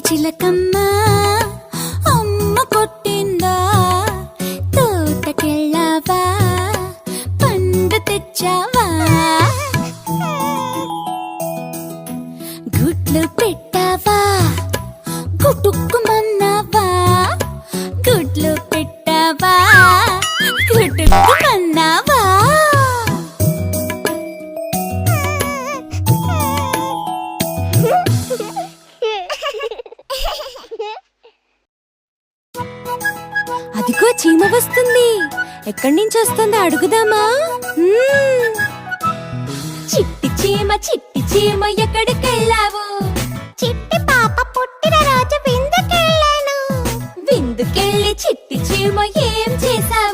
చిలకమ్మ అమ్మ కొట్టిందా తోటకెళ్ళావా పండు తెచ్చావా గుడ్లు పెట్టావా గుటుక్కుమన్నావా గుడ్లు పెట్టావా గుటుక్కుమన్నావా అదిగో చీమ వస్తుంది. ఎక్కడి నుంచి వస్తుందో అడుగుదామా? చిట్టి చీమ ఎక్కడికెళ్ళావు? చిట్టి పాప పుట్టిన రోజు విందుకెళ్ళాను. విందుకెళ్ళి చిట్టి చీమ ఏం చేశావు?